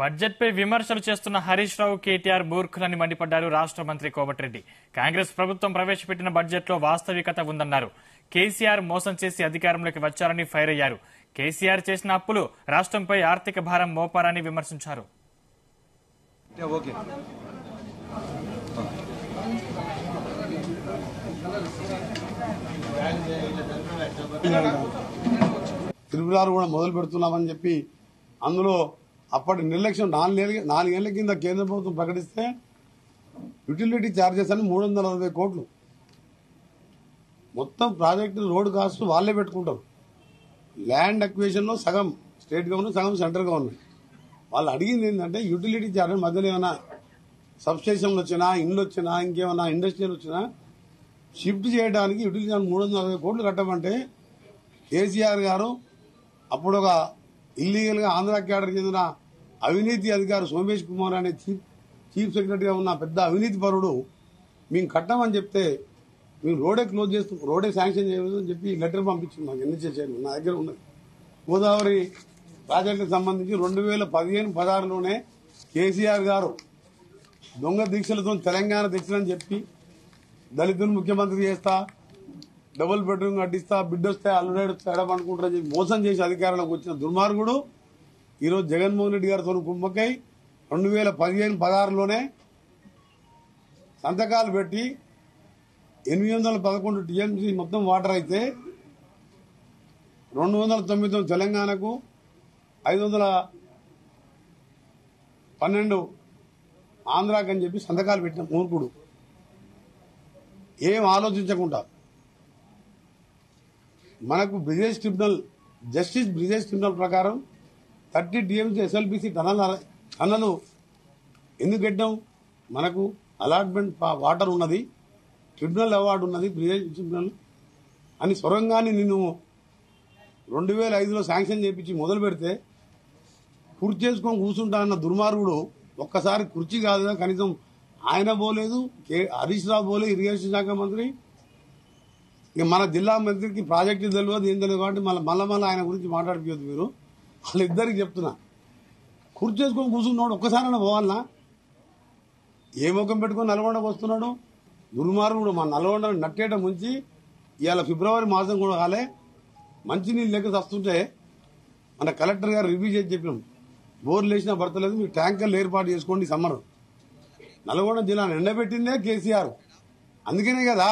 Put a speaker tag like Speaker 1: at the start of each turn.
Speaker 1: Budget పై విమర్శలు చేస్తున్న హరీష్ రావు కేటీఆర్ మూర్ఖులని మండిపడ్డారు రాష్ట్ర మంత్రి కోమటిరెడ్డి. కాంగ్రెస్ ప్రభుత్వం ప్రవేశపెట్టిన బడ్జెట్ లో వాస్తవికత ఉందన్నారు. కేసీఆర్ మోసం చేసి అధికారంలోకి వచ్చారని ఫైర్ అయ్యారు. కేసీఆర్ చేసిన అప్పులు రాష్ట్రంపై ఆర్థిక భారం మోపారని విమర్శించారు.
Speaker 2: త్రిపురాలు కూడా మొదలు పెడుతున్నామని చెప్పి అందులో అప్పటి నిర్లక్ష్యం 4 ఏళ్ల కింద కేంద్ర ప్రభుత్వం ప్రకటిస్తే యుటిలిటీ ఛార్జెస్ అని 360 కోట్లు మొత్తం ప్రాజెక్టు రోడ్డు కాస్ట్ వాళ్ళే పెట్టుకుంటారు. ల్యాండ్ అక్విజిషన్ లో సగం స్టేట్ గవర్నమెంట్, సగం సెంట్రల్ గవర్నమెంట్. వాళ్ళు అడిగింది ఏంటంటే యుటిలిటీ ఛార్జెస్ మధ్యలో ఏమైనా సబ్స్టేషన్లు వచ్చినా, ఇండ్లు వచ్చినా, ఇంకేమైనా ఇండస్ట్రియల్ వచ్చినా షిఫ్ట్ చేయడానికి యుటిలిటీ 360 కోట్లు కట్టమంటే కేసీఆర్ గారు అప్పుడు ఒక ఇల్లీగల్ గా ఆంధ్ర క్యాడర్ చెందిన అవినీతి అధికారి సోమేష్ కుమార్ అనే చీఫ్ సెక్రటరీగా ఉన్న పెద్ద అవినీతి పరుడు మేము కట్టమని చెప్తే మేము రోడే క్లోజ్ చేస్తాం, రోడే శాంక్షన్ చేయమని చెప్పి లెటర్ పంపించింది మాకు. ఎన్ని చేశారు నా దగ్గర ఉన్నది. గోదావరి ప్రాజెక్టుకు సంబంధించి 2015-16లోనే కేసీఆర్ గారు దొంగ దీక్షలతో తెలంగాణ దీక్షలని చెప్పి దళితులు ముఖ్యమంత్రి చేస్తా, డబుల్ బెడ్రూమ్ కట్టిస్తా, బిడ్డొస్తే అల్లుడేడు ఎడమనుకుంటారని చెప్పి మోసం చేసి అధికారంలోకి వచ్చిన దుర్మార్గుడు ఈరోజు జగన్మోహన్ రెడ్డి గారితో కుమ్మక్కై 2015-16లోనే సంతకాలు పెట్టి 811 టీఎంసీ మొత్తం వాటర్ అయితే 299 తెలంగాణకు, 512 ఆంధ్రాకి అని చెప్పి సంతకాలు పెట్టిన మూర్ఖుడు. ఏం ఆలోచించకుండా మనకు జస్టిస్ బ్రిజేష్ ట్రిబ్యునల్ ప్రకారం 30 టీఎంసీ ఎస్ఎల్బీసీ టన్నలు ఎందుకు పెట్టాం? మనకు అలాట్మెంట్ వాటర్ ఉన్నది, ట్రిబ్యునల్ అవార్డు ఉన్నది, బ్రిజేష్ ట్రిబ్యునల్ అని సొరంగాన్ని నేను 2005లో శాంక్షన్ చేయించి మొదలు పెడితే కుర్చీ చేసుకొని కూర్చుంటా అన్న దుర్మార్గుడు ఒక్కసారి కుర్చీ కాదు కనీసం ఆయన పోలేదు, హరీష్ రావు పోలేదు, ఇరిగేషన్ శాఖ మంత్రి. ఇక మన జిల్లా మంత్రికి ప్రాజెక్టు తెలియదు, ఏం తెలియదు కాబట్టి మళ్ళీ ఆయన గురించి మాట్లాడిపోద్దు. మీరు వాళ్ళిద్దరికి చెప్తున్నా, కుర్చీ చేసుకొని కూర్చున్నాడు ఒక్కసారైనా పోవాలన్నా? ఏ ముఖం పెట్టుకుని నల్గొండకు వస్తున్నాడు దుర్మార్గుడు. మా నల్గొండ నట్టేట ముంచి ఇవాళ ఫిబ్రవరి మాసం కూడా కాలే, మంచినీళ్ళు లెక్క వస్తుంటే మన కలెక్టర్ గారు రివ్యూ చేసి చెప్పినాం, బోర్లు వేసినా భర్తలేదు, మీరు ట్యాంకర్లు ఏర్పాటు చేసుకోండి సమ్మర్. నల్గొండ జిల్లాను ఎండబెట్టిందే కేసీఆర్. అందుకనే కదా